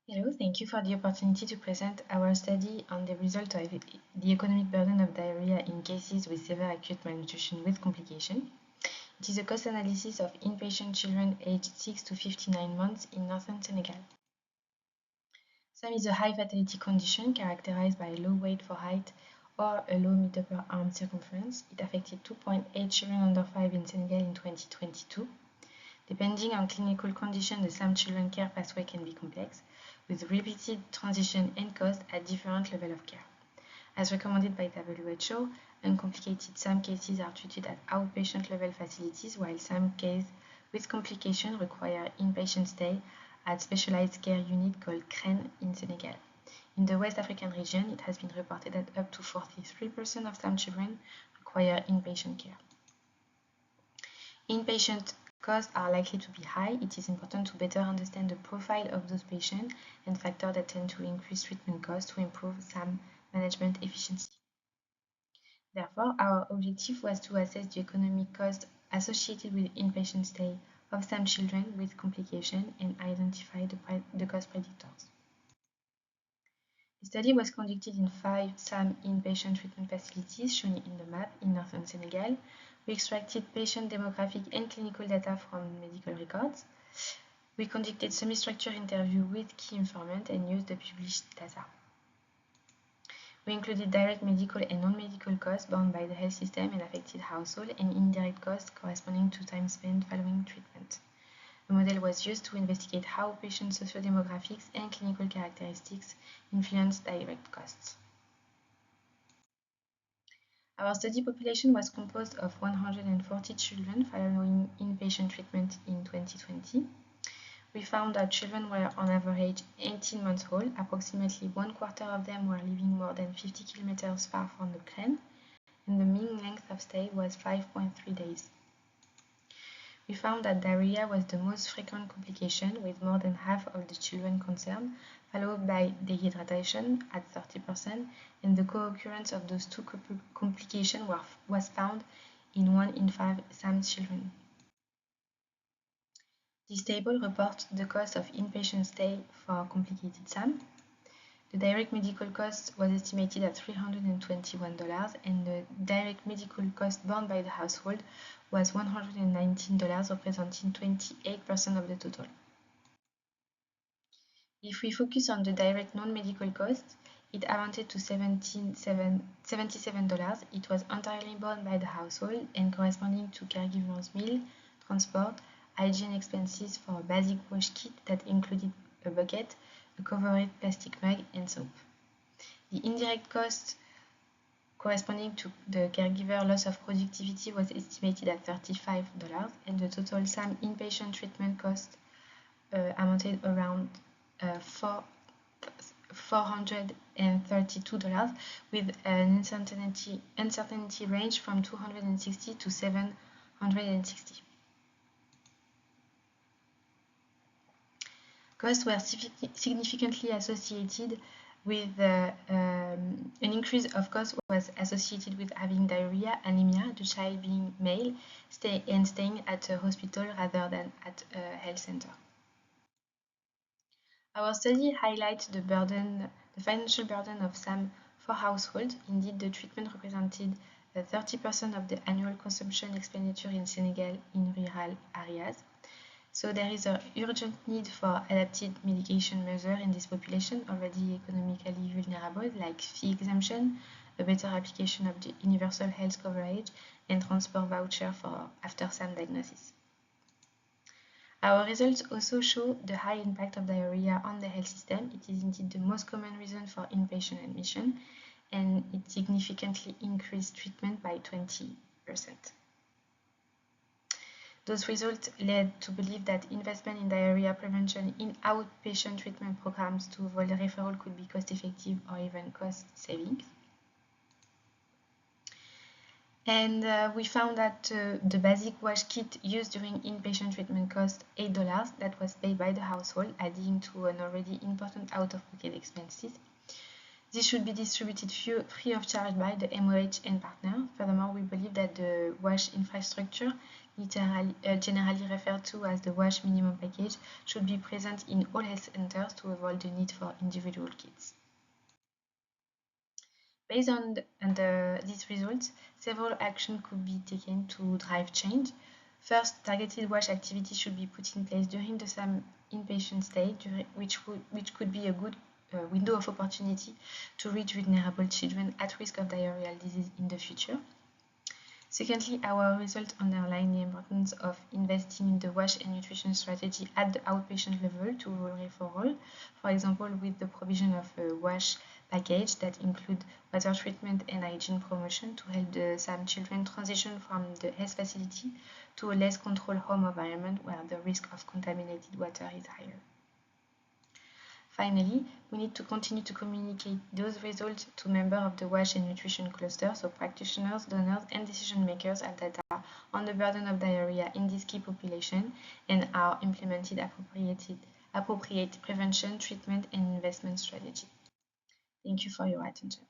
Hello, thank you for the opportunity to present our study on the result of the economic burden of diarrhea in cases with severe acute malnutrition with complication. It is a cost analysis of inpatient children aged 6 to 59 months in northern Senegal. SAM is a high fatality condition characterized by a low weight for height or a low mid-upper arm circumference. It affected 2.8 children under 5 in Senegal in 2022. Depending on clinical condition, the SAM children care pathway can be complex, with repeated transition and cost at different levels of care. As recommended by WHO, uncomplicated SAM cases are treated at outpatient level facilities, while SAM cases with complication require inpatient stay at specialized care unit called CREN in Senegal. In the West African region, it has been reported that up to 43% of SAM children require inpatient care. Inpatient costs are likely to be high. It is important to better understand the profile of those patients and factors that tend to increase treatment costs to improve SAM management efficiency. Therefore, our objective was to assess the economic cost associated with inpatient stay of SAM children with complication and identify the cost predictors. The study was conducted in 5 SAM inpatient treatment facilities shown in the map in northern Senegal. We extracted patient demographic and clinical data from medical records. We conducted semi-structured interview with key informants and used the published data. We included direct medical and non-medical costs borne by the health system and affected household and indirect costs corresponding to time spent following treatment. A model was used to investigate how patient sociodemographics and clinical characteristics influence direct costs. Our study population was composed of 140 children following inpatient treatment in 2020. We found that children were on average 18 months old. Approximately 1/4 of them were living more than 50 kilometers far from the CREN, and the mean length of stay was 5.3 days. We found that diarrhea was the most frequent complication, with more than half of the children concerned, followed by dehydration at 30%, and the co-occurrence of those two complications was found in 1 in 5 SAM children. This table reports the cost of inpatient stay for complicated SAM. The direct medical cost was estimated at $321, and the direct medical cost borne by the household was $119, representing 28% of the total. If we focus on the direct non-medical cost, it amounted to $77. It was entirely borne by the household and corresponding to caregivers' meal, transport, hygiene expenses for a basic wash kit that included a bucket, a covered plastic mug, and soap. The indirect cost corresponding to the caregiver loss of productivity was estimated at $35, and the total SAM inpatient treatment cost amounted around $432, with an uncertainty range from $260 to $760. Costs were significantly associated with an increase of cost was associated with having diarrhea, anemia, the child being male, staying at a hospital rather than at a health center. Our study highlights the financial burden of SAM for households. Indeed, the treatment represented 30% of the annual consumption expenditure in Senegal in rural areas. So there is an urgent need for adapted medication measures in this population already economically vulnerable, like fee exemption, a better application of the universal health coverage, and transport voucher for after SAM diagnosis. Our results also show the high impact of diarrhea on the health system. It is indeed the most common reason for inpatient admission, and it significantly increased treatment by 20%. Those results led to believe that investment in diarrhea prevention in outpatient treatment programs to avoid referral could be cost-effective or even cost-saving. And we found that the basic wash kit used during inpatient treatment cost $8 that was paid by the household, adding to an already important out-of-pocket expenses. This should be distributed free of charge by the MOH and partner. Furthermore, we believe that the wash infrastructure generally referred to as the WASH minimum package, should be present in all health centers to avoid the need for individual kits. Based on these results, several actions could be taken to drive change. First, targeted WASH activities should be put in place during the SAM inpatient stay, which could be a good window of opportunity to reach vulnerable children at risk of diarrheal disease in the future. Secondly, our results underline the importance of investing in the WASH and nutrition strategy at the outpatient level to rural referral, for example, with the provision of a WASH package that include water treatment and hygiene promotion to help the SAM children transition from the health facility to a less controlled home environment where the risk of contaminated water is higher. Finally, we need to continue to communicate those results to members of the WASH and nutrition cluster, so practitioners, donors, and decision makers at data on the burden of diarrhea in this key population and are implemented appropriate prevention, treatment, and investment strategy. Thank you for your attention.